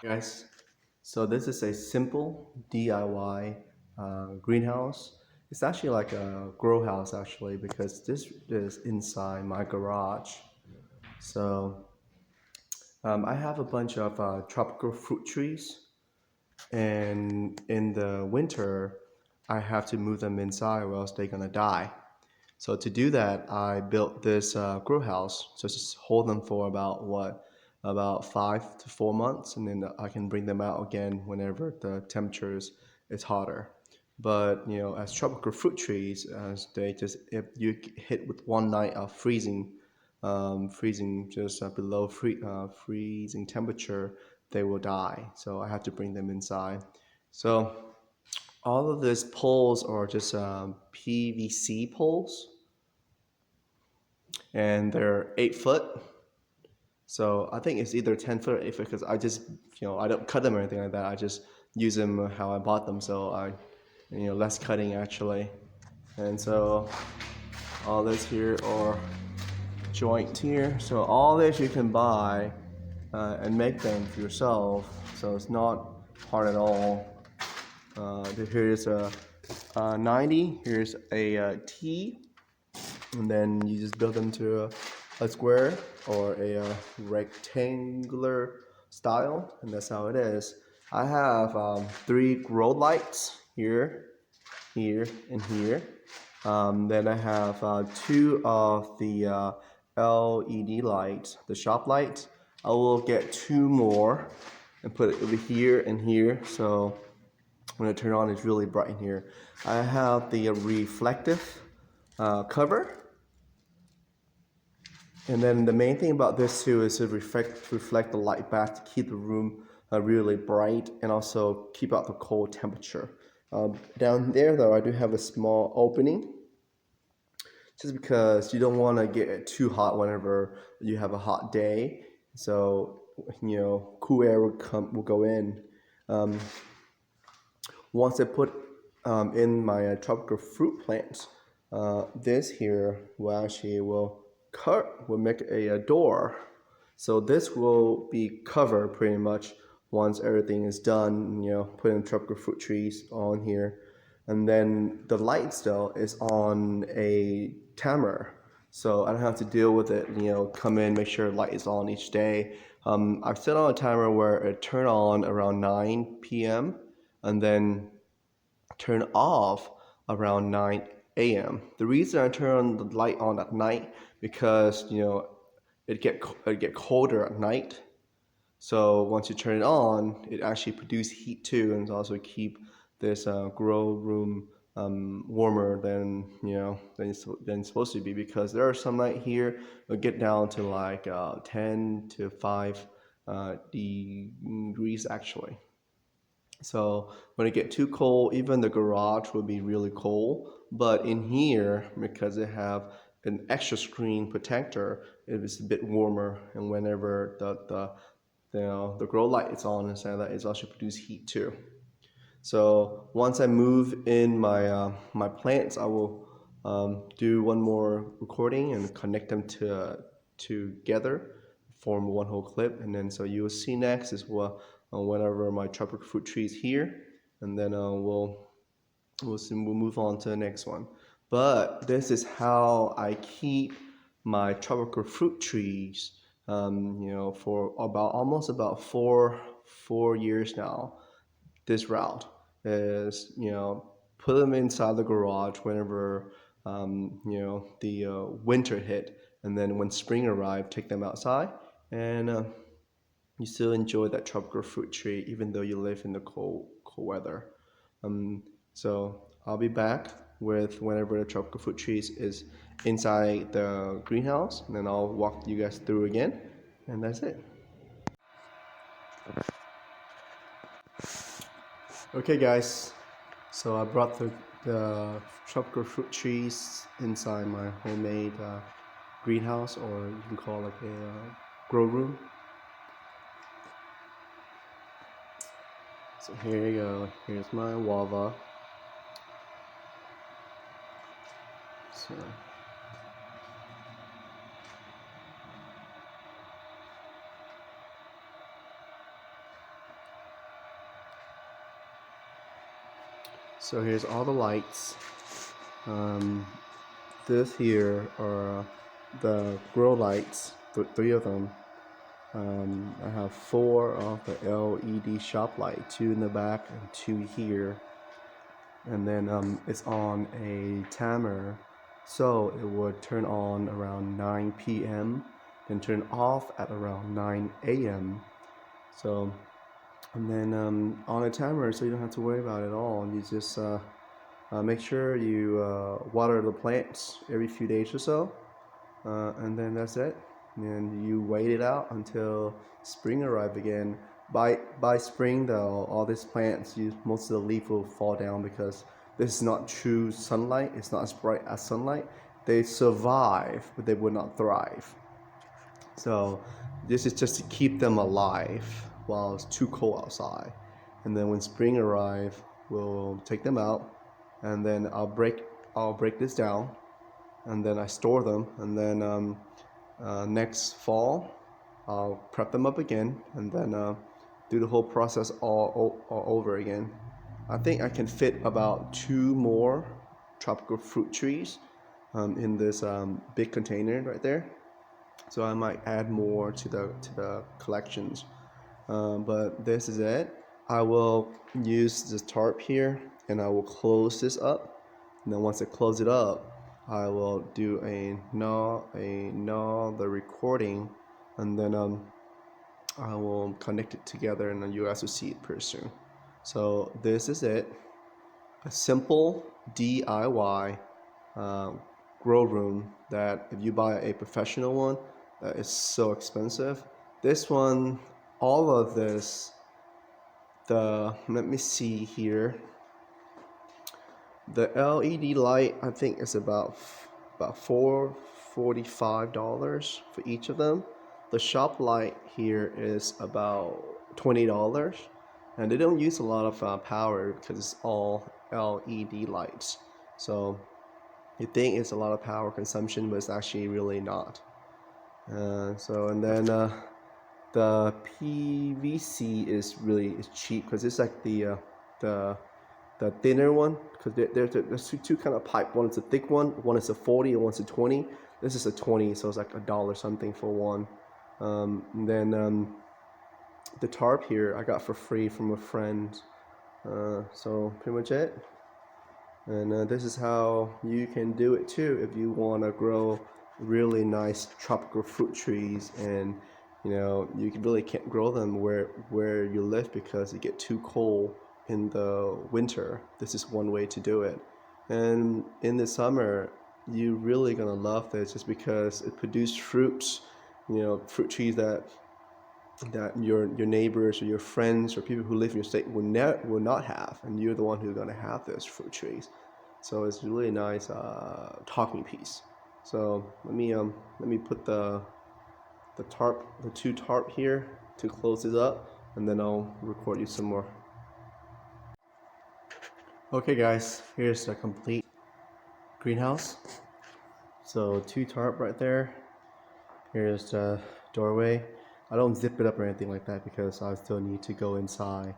Guys, so this is a simple DIY greenhouse. It's actually like a grow house actually because this is inside my garage. So I have a bunch of tropical fruit trees, and in the winter I have to move them inside or else they're gonna die. So to do that, I built this grow house. So just hold them for about 5 to 4 months, and then I can bring them out again whenever the temperatures is hotter. But as tropical fruit trees, as they just if you hit with one night of freezing just below freezing temperature, they will die. So I have to bring them inside. So all of these poles are just PVC poles, and they're 8 foot. So I think it's either 10 foot or 8 foot because I just I don't cut them or anything like that. I just use them how I bought them. So I less cutting actually. And so all this here are joint here. So all this you can buy and make them for yourself. So it's not hard at all. Here's a 90. Here's a T, and then you just build them to a square or a rectangular style, and that's how it is. I have three grow lights here, here, and here. Then I have two of the LED lights, the shop lights. I will get two more and put it over here and here, so when I turn on it's really bright in here. I have the reflective cover. And then the main thing about this too is to reflect the light back to keep the room really bright and also keep out the cold temperature. Down there though, I do have a small opening just because you don't want to get it too hot whenever you have a hot day. So cool air will go in. Um, Once I put in my tropical fruit plants, this here will make a door. So this will be covered pretty much once everything is done. Putting tropical fruit trees on here, and then the light still is on a timer, so I don't have to deal with it. Come in, make sure light is on each day. I've set on a timer where it turn on around 9 p.m. and then turn off around 9 a.m. The reason I turn the light on at night because it get colder at night. So once you turn it on, it actually produces heat too, and also keep this grow room warmer than it's supposed to be. Because there are some night here it'll get down to like 10 to 5 degrees actually. So when it get too cold, even the garage will be really cold. But in here, because it have an extra screen protector, it is a bit warmer. And whenever the grow light is on inside that, it's also produce heat too. So once I move in my plants, I will do one more recording and connect them together, form one whole clip, and then so you will see next is whenever my tropical fruit tree is here, and then we'll move on to the next one. But this is how I keep my tropical fruit trees. For about four years now. This route is put them inside the garage whenever the winter hit, and then when spring arrived, take them outside, and you still enjoy that tropical fruit tree even though you live in the cold weather. So I'll be back with whenever the tropical fruit trees is inside the greenhouse, and then I'll walk you guys through again, and that's it. Okay, guys. So I brought the tropical fruit trees inside my homemade greenhouse, or you can call it like a grow room. So here you go. Here's my guava. So So here's all the lights. This here are the grow lights, three of them. I have 4 of the LED shop light, 2 in the back and 2 here. And then it's on a timer, so it would turn on around 9 p.m. then turn off at around 9 a.m. So, and then on a timer, so you don't have to worry about it at all. You just make sure you water the plants every few days or so, and then that's it. And you wait it out until spring arrives again. By spring though, all these plants, most of the leaf will fall down because this is not true sunlight. It's not as bright as sunlight. They survive, but they would not thrive. So this is just to keep them alive while it's too cold outside. And then when spring arrives, we'll take them out, and then I'll break this down, and then I store them, and then next fall I'll prep them up again, and then do the whole process all over again. I think I can fit about 2 more tropical fruit trees in this big container right there. So I might add more to the collections. But this is it. I will use this tarp here, and I will close this up. And then once I close it up, I will do the recording, and then I will connect it together, and then you guys will see it pretty soon. So this is it. A simple DIY grow room that if you buy a professional one, that is so expensive. This one, all of this, let me see here. The LED light, I think is about $45 for each of them. The shop light here is about $20, and they don't use a lot of power because it's all LED lights. So you think it's a lot of power consumption, but it's actually really not. And then the PVC is cheap because it's like the thinner one, because there's two kind of pipe. One is a thick one is a 40, and one's a 20. This is a 20, so it's like $1 something for one. And then the tarp here I got for free from a friend. So pretty much it. And this is how you can do it too if you want to grow really nice tropical fruit trees, and you really can't grow them where you live because it get too cold in the winter. This is one way to do it. And in the summer, you're really gonna love this just because it produces fruits, fruit trees that your neighbors or your friends or people who live in your state will not have, and you're the one who's gonna have those fruit trees. So it's really a nice talking piece. So let me put the two tarp here to close this up, and then I'll record you some more. Okay guys, here's the complete greenhouse. So 2 tarp right there. Here's the doorway. I don't zip it up or anything like that because I still need to go inside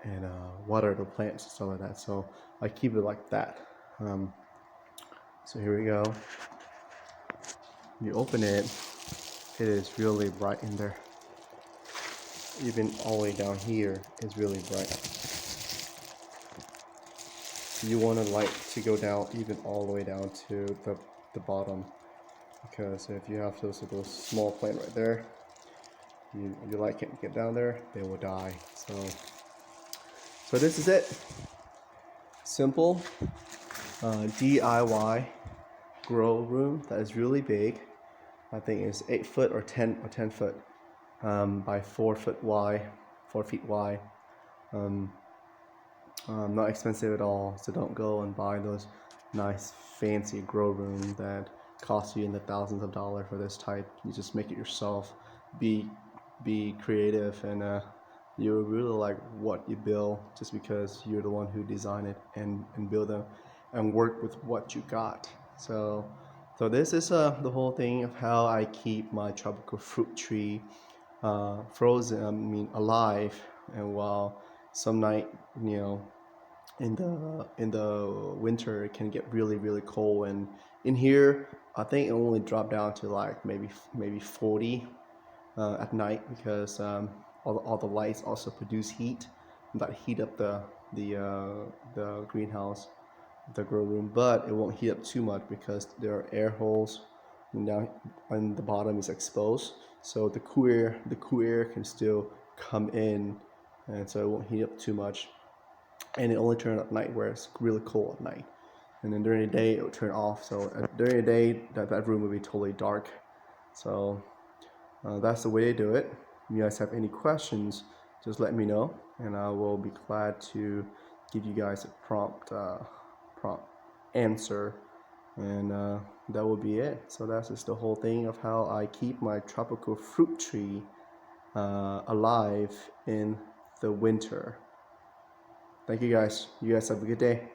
and water the plants and stuff like that. So I keep it like that. So here we go. You open it, it is really bright in there. Even all the way down here is really bright. You want the light to go down even all the way down to the bottom, because if you have those small plant right there, your light can't get down there, they will die. So this is it. Simple DIY grow room that is really big. I think it's 8 foot or 10 foot by 4 feet wide. Not expensive at all, so don't go and buy those nice fancy grow room that cost you in the thousands of dollars for this type. You just make it yourself. Be creative, and you really like what you build just because you're the one who designed it and build them and work with what you got. So this is the whole thing of how I keep my tropical fruit tree alive, and while some night in the winter it can get really cold, and in here I think it only dropped down to like maybe 40 at night, because all the lights also produce heat that heat up the greenhouse, the grow room, but it won't heat up too much because there are air holes and down and the bottom is exposed, so the cool air can still come in, and so it won't heat up too much. And it only turns at night where it's really cold at night, and then during the day it will turn off. So during the day that room will be totally dark. So that's the way to do it. If you guys have any questions, just let me know, and I will be glad to give you guys a prompt answer. And that will be it. So that's just the whole thing of how I keep my tropical fruit tree alive in the winter. Thank you guys. You guys have a good day.